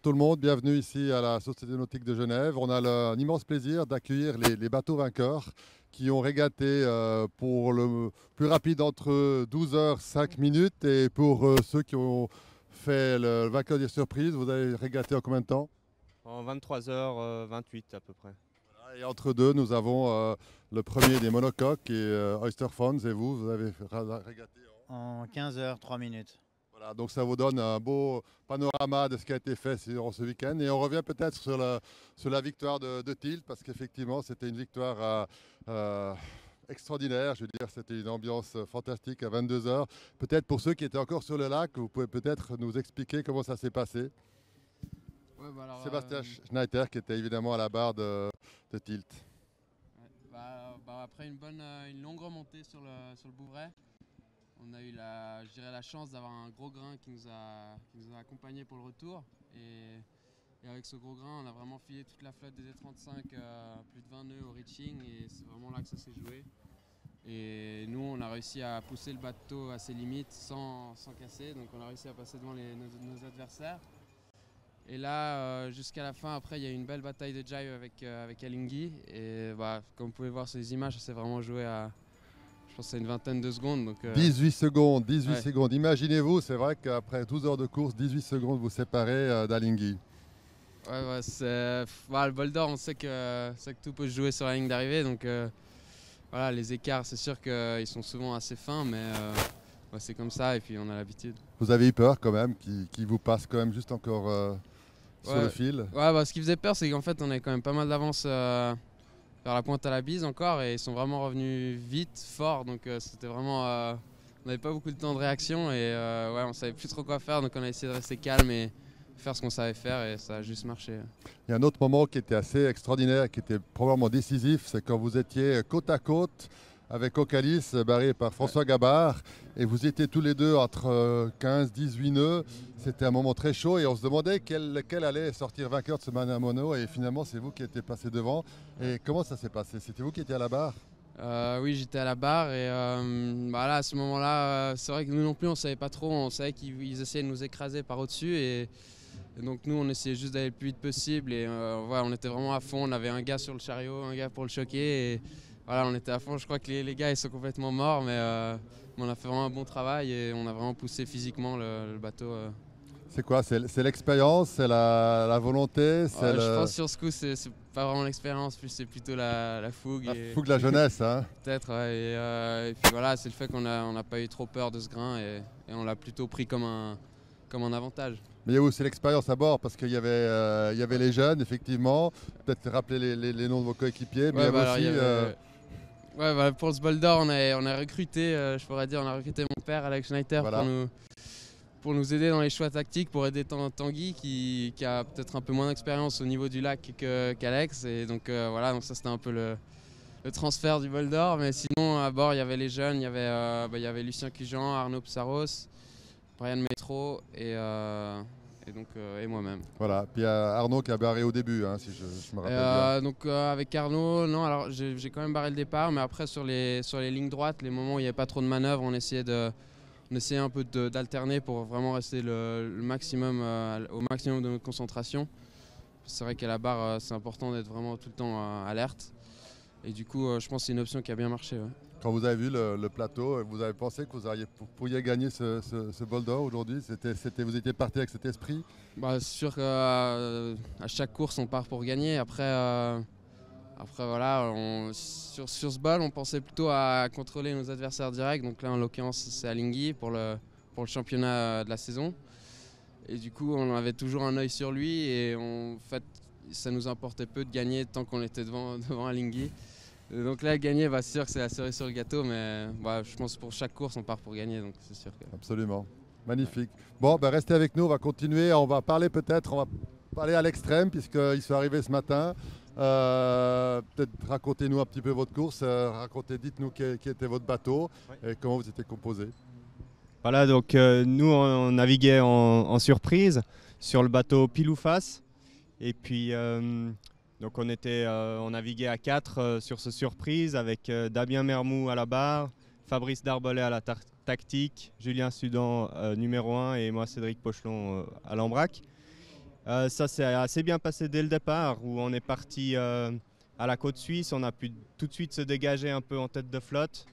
tout le monde, bienvenue ici à la Société nautique de Genève. On a un immense plaisir d'accueillir les bateaux vainqueurs qui ont régaté pour le plus rapide entre eux 12 heures 5 minutes et pour ceux qui ont fait le vainqueur des surprises, vous avez régaté en combien de temps? En 23h28 à peu près. Et entre deux, nous avons le premier des monocoques et Oyster Funds et vous avez régaté En 15 heures 3 minutes. Voilà, donc ça vous donne un beau panorama de ce qui a été fait durant ce week-end. Et on revient peut-être sur la victoire de Tilt, parce qu'effectivement, c'était une victoire extraordinaire. Je veux dire, c'était une ambiance fantastique à 22 heures. Peut-être pour ceux qui étaient encore sur le lac, vous pouvez peut-être nous expliquer comment ça s'est passé. Ouais, bah alors, Sébastien Schneider, qui était évidemment à la barre de Tilt. ouais, après une longue remontée sur le Bouvray, on a eu la chance d'avoir un gros grain qui nous a accompagnés pour le retour. Et avec ce gros grain, on a vraiment filé toute la flotte des E35, plus de 20 nœuds au reaching, et c'est vraiment là que ça s'est joué. Et nous, on a réussi à pousser le bateau à ses limites sans casser, donc on a réussi à passer devant nos adversaires. Et là, jusqu'à la fin, après, il y a eu une belle bataille de jive avec Alinghi. Et comme vous pouvez voir sur les images, ça s'est vraiment joué à, je pense, à une vingtaine de secondes. Donc, 18 secondes, 18 ouais. secondes. Imaginez-vous, c'est vrai qu'après 12 heures de course, 18 secondes vous séparez d'Alinghi. Le bol d'or, on sait que tout peut se jouer sur la ligne d'arrivée. Donc voilà, les écarts, c'est sûr qu'ils sont souvent assez fins, mais c'est comme ça et puis on a l'habitude. Vous avez eu peur quand même, qui vous passe quand même juste encore sur le fil? Ouais, ce qui faisait peur, c'est qu'en fait, on avait quand même pas mal d'avance vers la pointe à la bise encore, et ils sont vraiment revenus vite, fort. Donc c'était vraiment, on n'avait pas beaucoup de temps de réaction et on savait plus trop quoi faire. Donc on a essayé de rester calme et faire ce qu'on savait faire, et ça a juste marché. Il y a un autre moment qui était assez extraordinaire, qui était probablement décisif, c'est quand vous étiez côte à côte avec Ocalis, barré par François Gabard, et vous étiez tous les deux entre 15-18 nœuds. C'était un moment très chaud et on se demandait lequel allait sortir vainqueur de ce Mana Mono, et finalement c'est vous qui étiez passé devant. Et comment ça s'est passé? C'était vous qui étiez à la barre? Oui, j'étais à la barre et là, à ce moment-là, c'est vrai que nous non plus on savait pas trop, on savait qu'ils essayaient de nous écraser par au-dessus, et donc nous on essayait juste d'aller le plus vite possible, et on était vraiment à fond. On avait un gars sur le chariot, un gars pour le choquer, et voilà, on était à fond. Je crois que les gars ils sont complètement morts, mais on a fait vraiment un bon travail et on a vraiment poussé physiquement le bateau. C'est quoi? C'est l'expérience, c'est la volonté, Je pense que sur ce coup c'est pas vraiment l'expérience, plus c'est plutôt la fougue. La fougue de la jeunesse, hein. Peut-être, ouais. Et puis voilà, c'est le fait qu'on n'a pas eu trop peur de ce grain, et on l'a plutôt pris comme un avantage. Mais il y a aussi l'expérience à bord, parce qu'il y avait les jeunes, effectivement. Peut-être rappeler les noms de vos coéquipiers, mais pour ce bol d'or, on a recruté, je pourrais dire, on a recruté mon père, Alex Schneider, voilà, pour nous aider dans les choix tactiques, pour aider Tanguy qui a peut-être un peu moins d'expérience au niveau du lac qu'Alex. Et donc donc ça c'était un peu le transfert du bol d'or. Mais sinon à bord il y avait les jeunes, il y avait Lucien Cujan, Arnaud Psaros, Brian Métro et moi-même. Voilà, puis il y a Arnaud qui a barré au début, hein, si je me rappelle bien. Donc avec Arnaud, non, alors j'ai quand même barré le départ, mais après sur les lignes droites, les moments où il n'y avait pas trop de manœuvres, on essayait un peu d'alterner pour vraiment rester au maximum de notre concentration. C'est vrai qu'à la barre, c'est important d'être vraiment tout le temps alerte. Et du coup, je pense que c'est une option qui a bien marché. Ouais. Quand vous avez vu le plateau, vous avez pensé que vous pourriez gagner ce bol d'or aujourd'hui? Vous étiez parti avec cet esprit? C'est sûr qu'à chaque course, on part pour gagner. Après voilà, sur ce bol, on pensait plutôt à contrôler nos adversaires directs. Donc là, en l'occurrence, c'est Alinghi pour le championnat de la saison. Et du coup, on avait toujours un œil sur lui, et en fait, ça nous importait peu de gagner tant qu'on était devant Alinghi. Donc là, gagner, c'est sûr que c'est la cerise sur le gâteau, mais je pense que pour chaque course, on part pour gagner. Donc c'est sûr que... Absolument. Magnifique. Bon, restez avec nous, on va continuer. On va parler à l'extrême, puisqu'ils sont arrivés ce matin. Peut-être racontez-nous un petit peu votre course, dites-nous qui était votre bateau, et comment vous étiez composé. Voilà, donc nous on naviguait en surprise sur le bateau pile ou face, et puis donc on naviguait à 4 sur ce surprise avec Damien Mermou à la barre, Fabrice Darbolet à la tactique, Julien Sudan numéro 1 et moi Cédric Pochelon à l'embraque. Ça s'est assez bien passé dès le départ, où on est parti à la côte suisse. On a pu tout de suite se dégager un peu en tête de flotte.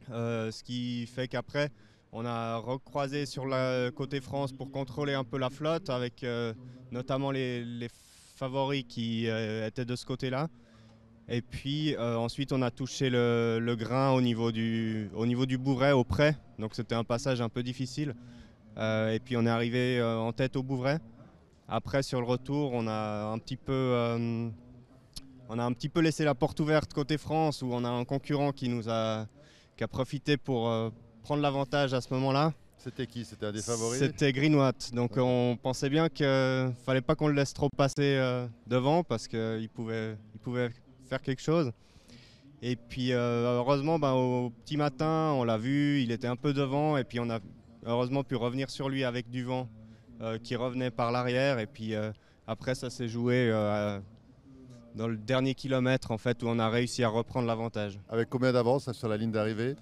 Ce qui fait qu'après, on a recroisé sur le côté France pour contrôler un peu la flotte, avec notamment les favoris qui étaient de ce côté-là. Et puis ensuite, on a touché le grain au niveau du Bouvray, au près. Donc c'était un passage un peu difficile. Et puis on est arrivé en tête au Bouvray. Après, sur le retour, on a un petit peu laissé la porte ouverte côté France, où on a un concurrent qui a profité pour prendre l'avantage à ce moment-là. C'était qui? C'était un des favoris? C'était Greenwatt. Donc on pensait bien qu'il ne fallait pas qu'on le laisse trop passer devant, parce qu'il pouvait faire quelque chose. Et puis heureusement, au petit matin, on l'a vu, il était un peu devant, et puis on a heureusement pu revenir sur lui avec du vent qui revenait par l'arrière. Et puis après, ça s'est joué dans le dernier kilomètre, en fait, où on a réussi à reprendre l'avantage. Avec combien d'avance sur la ligne d'arrivée?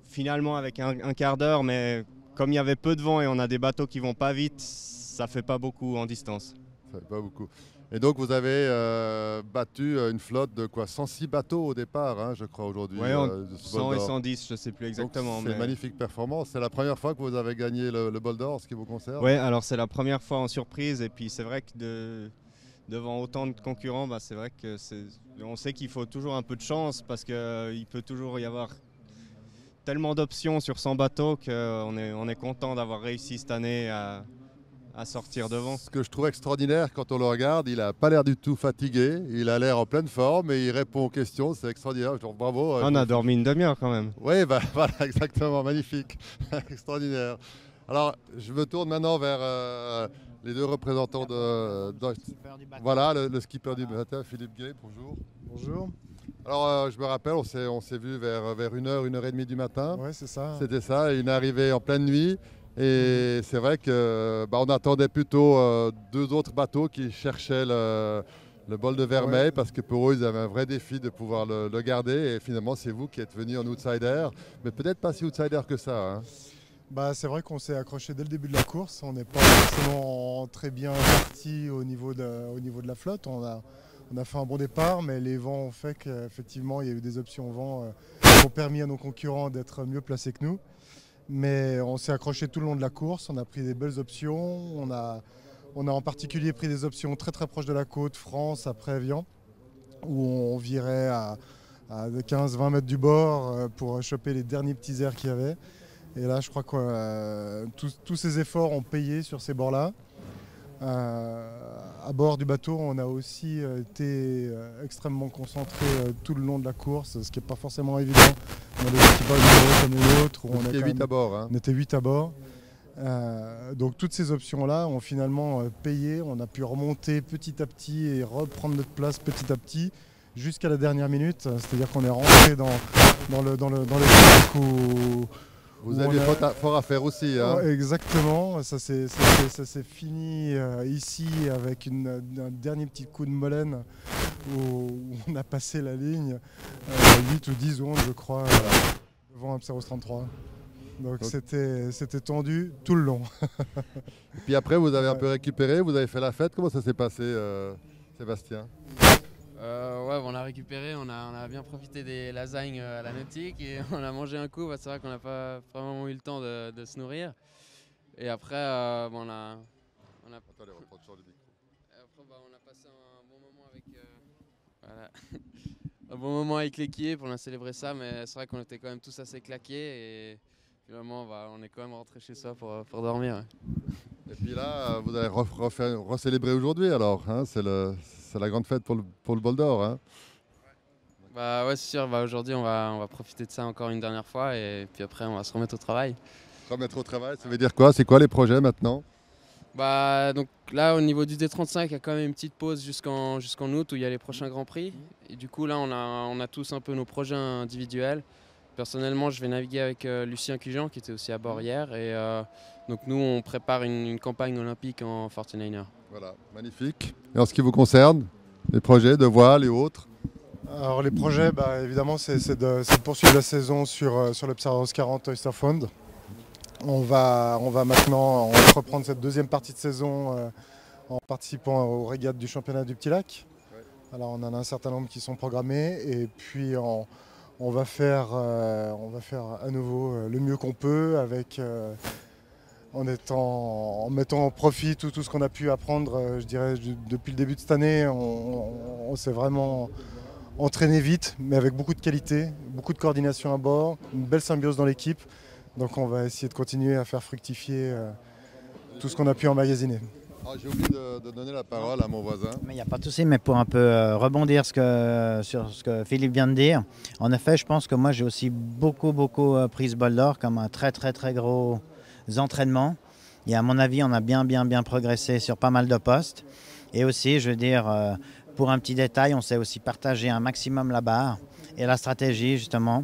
Finalement, avec un quart d'heure, mais comme il y avait peu de vent et on a des bateaux qui vont pas vite, ça fait pas beaucoup en distance. Ça fait pas beaucoup. Et donc vous avez battu une flotte de quoi, 106 bateaux au départ, hein, je crois, aujourd'hui. Oui, 100 et 110, je ne sais plus exactement. C'est une magnifique performance. C'est la première fois que vous avez gagné le bol d'or, ce qui vous concerne? Oui, alors c'est la première fois en surprise. Et puis c'est vrai que devant autant de concurrents, c'est vrai que on sait qu'il faut toujours un peu de chance, parce qu'il peut toujours y avoir tellement d'options sur 100 bateaux qu'on est content d'avoir réussi cette année à sortir devant. Ce que je trouve extraordinaire quand on le regarde, il n'a pas l'air du tout fatigué, il a l'air en pleine forme et il répond aux questions, c'est extraordinaire. Je trouve bravo. On a dormi une demi-heure quand même. Oui, voilà, exactement, magnifique, extraordinaire. Alors, je me tourne maintenant vers les deux représentants de voilà, le skipper du bateau, Philippe Gay, bonjour. Bonjour. Alors, je me rappelle, on s'est vu vers 1h, 1h30 du matin. Oui, c'est ça. C'était ça, une arrivée en pleine nuit. Et c'est vrai qu'on attendait plutôt deux autres bateaux qui cherchaient le bol de vermeil, parce que pour eux, ils avaient un vrai défi de pouvoir le garder. Et finalement, c'est vous qui êtes venu en outsider, mais peut-être pas si outsider que ça. Hein. C'est vrai qu'on s'est accroché dès le début de la course. On n'est pas forcément très bien parti au niveau de la flotte. On a fait un bon départ, mais les vents ont fait qu'effectivement, il y a eu des options vent qui ont permis à nos concurrents d'être mieux placés que nous. Mais on s'est accroché tout le long de la course, on a pris des belles options, on a en particulier pris des options très très proches de la côte, France après Evian, où on virait à 15-20 mètres du bord pour choper les derniers petits airs qu'il y avait. Et là, je crois que tous ces efforts ont payé sur ces bords-là. À bord du bateau, on a aussi été extrêmement concentré tout le long de la course, ce qui n'est pas forcément évident dans les équipages comme les autres. On était 8 à bord. Hein. On était 8 à bord. Donc toutes ces options-là ont finalement payé. On a pu remonter petit à petit et reprendre notre place petit à petit jusqu'à la dernière minute. C'est-à-dire qu'on est rentré dans le truc où... Vous aviez fort à faire aussi. Hein. Exactement, ça s'est fini ici avec un dernier petit coup de molène où on a passé la ligne 8 ou 10 secondes je crois devant Abseros 33. Donc c'était tendu tout le long. Et puis après vous avez un peu récupéré, vous avez fait la fête, comment ça s'est passé Sébastien? On a récupéré, on a bien profité des lasagnes à la nautique et on a mangé un coup. C'est vrai qu'on n'a pas vraiment eu le temps de se nourrir. Et après, on a passé un bon moment avec un bon moment avec l'équipe. On a célébré ça, mais c'est vrai qu'on était quand même tous assez claqués et finalement, on est quand même rentré chez soi pour dormir. Ouais. Et puis là, vous allez recélébrer aujourd'hui alors, hein, c'est la grande fête pour le bol d'or. Hein. Ouais, c'est sûr, aujourd'hui on va profiter de ça encore une dernière fois et puis après on va se remettre au travail. Remettre au travail, ça veut dire quoi? C'est quoi les projets maintenant? Donc là au niveau du D35, il y a quand même une petite pause jusqu'en août où il y a les prochains Grands Prix. Et du coup là on a tous un peu nos projets individuels. Personnellement, je vais naviguer avec Lucien Cujean qui était aussi à bord hier. Et donc nous, on prépare une campagne olympique en 49er. Voilà, magnifique. Et en ce qui vous concerne, les projets de voile et autres? Alors les projets, évidemment, c'est de poursuivre la saison sur le Psaros 40 Oyster Fund. On va maintenant reprendre cette deuxième partie de saison en participant aux régates du championnat du Petit Lac. Alors on en a un certain nombre qui sont programmés et puis on va faire à nouveau le mieux qu'on peut en mettant en profit tout ce qu'on a pu apprendre, je dirais, depuis le début de cette année. On s'est vraiment entraîné vite, mais avec beaucoup de qualité, beaucoup de coordination à bord, une belle symbiose dans l'équipe. Donc on va essayer de continuer à faire fructifier tout ce qu'on a pu emmagasiner. J'ai oublié de donner la parole à mon voisin. Mais il n'y a pas de souci, mais pour un peu rebondir sur ce que Philippe vient de dire, en effet, je pense que moi j'ai aussi beaucoup pris ce bol d'or comme un très gros entraînement. Et à mon avis, on a bien progressé sur pas mal de postes. Et aussi, je veux dire, pour un petit détail, on sait aussi partager un maximum la barre et la stratégie justement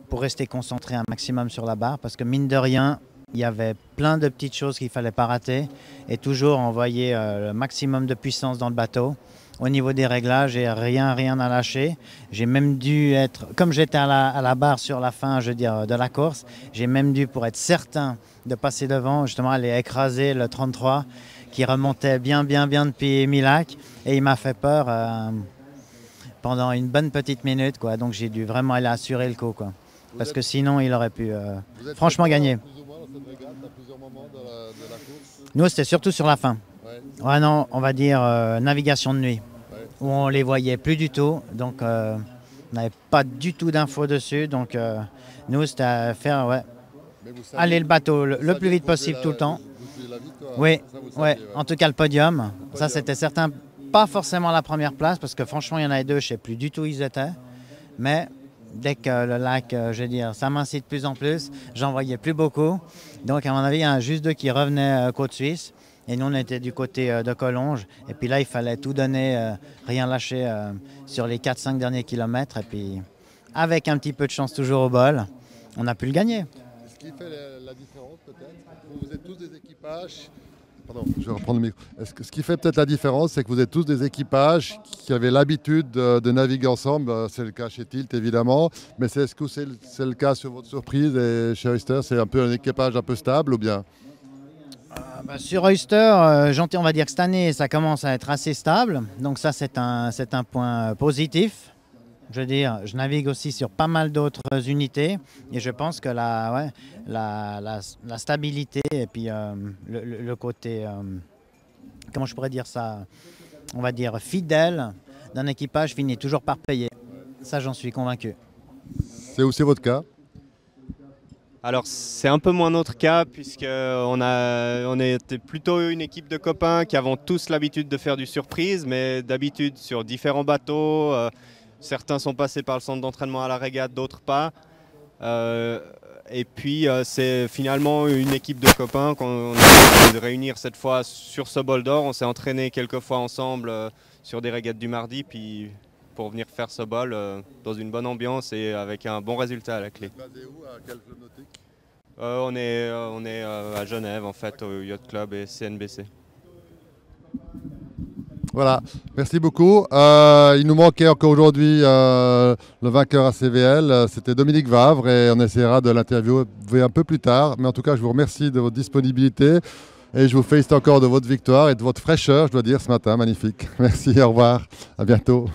pour rester concentré un maximum sur la barre, parce que mine de rien, il y avait plein de petites choses qu'il ne fallait pas rater et toujours envoyer le maximum de puissance dans le bateau. Au niveau des réglages, j'ai rien à lâcher. J'ai même dû être, comme j'étais à la barre sur la fin, je veux dire, de la course, j'ai même dû, pour être certain de passer devant, justement aller écraser le 33 qui remontait bien depuis Mille-Lacs et il m'a fait peur pendant une bonne petite minute, quoi. Donc j'ai dû vraiment aller assurer le coup, quoi. Parce que sinon il aurait pu franchement gagner. Nous, c'était surtout sur la fin. Ouais, non, on va dire navigation de nuit, où on les voyait plus du tout. Donc, on n'avait pas du tout d'infos dessus. Donc, nous, c'était à faire aller le bateau le plus vite possible tout le temps. Oui, en tout cas, le podium. Ça, c'était certain. Pas forcément la première place, parce que franchement, il y en avait deux, je ne sais plus du tout où ils étaient. Mais dès que le lac, je veux dire, s'amincit de plus en plus, j'en voyais plus beaucoup. Donc, à mon avis, il y en a juste deux qui revenaient côte suisse. Et nous, on était du côté de Collonges. Et puis là, il fallait tout donner, rien lâcher sur les 4-5 derniers kilomètres. Et puis, avec un petit peu de chance toujours au bol, on a pu le gagner. Ce qui fait la différence, peut-être, vous êtes tous des équipages. Pardon, je vais reprendre le micro. Ce qui fait peut-être la différence, c'est que vous êtes tous des équipages qui avaient l'habitude de naviguer ensemble. C'est le cas chez Tilt, évidemment. Mais est-ce que c'est le cas sur votre surprise et chez Oyster, c'est un peu un équipage un peu stable ou bien? Sur Oyster, on va dire que cette année, ça commence à être assez stable. Donc ça, c'est un point positif. Je veux dire, je navigue aussi sur pas mal d'autres unités. Et je pense que la stabilité et puis le côté, comment je pourrais dire ça, on va dire fidèle d'un équipage finit toujours par payer. Ça, j'en suis convaincu. C'est aussi votre cas? Alors c'est un peu moins notre cas, puisqu'on était plutôt une équipe de copains qui avons tous l'habitude de faire du surprise, mais d'habitude sur différents bateaux. Certains sont passés par le centre d'entraînement à la régate, d'autres pas. Et puis c'est finalement une équipe de copains qu'on a décidé de réunir cette fois sur ce bol d'or. On s'est entraîné quelques fois ensemble sur des régates du mardi, puis pour venir faire ce bol dans une bonne ambiance et avec un bon résultat à la clé. Vous êtes basé où? À quel club nautique? On est à Genève, en fait, au Yacht Club et CNBC. Voilà, merci beaucoup. Il nous manquait encore aujourd'hui le vainqueur ACVL, c'était Dominique Vavre, et on essaiera de l'interviewer un peu plus tard. Mais en tout cas, je vous remercie de votre disponibilité et je vous félicite encore de votre victoire et de votre fraîcheur, je dois dire, ce matin. Magnifique. Merci, au revoir, à bientôt.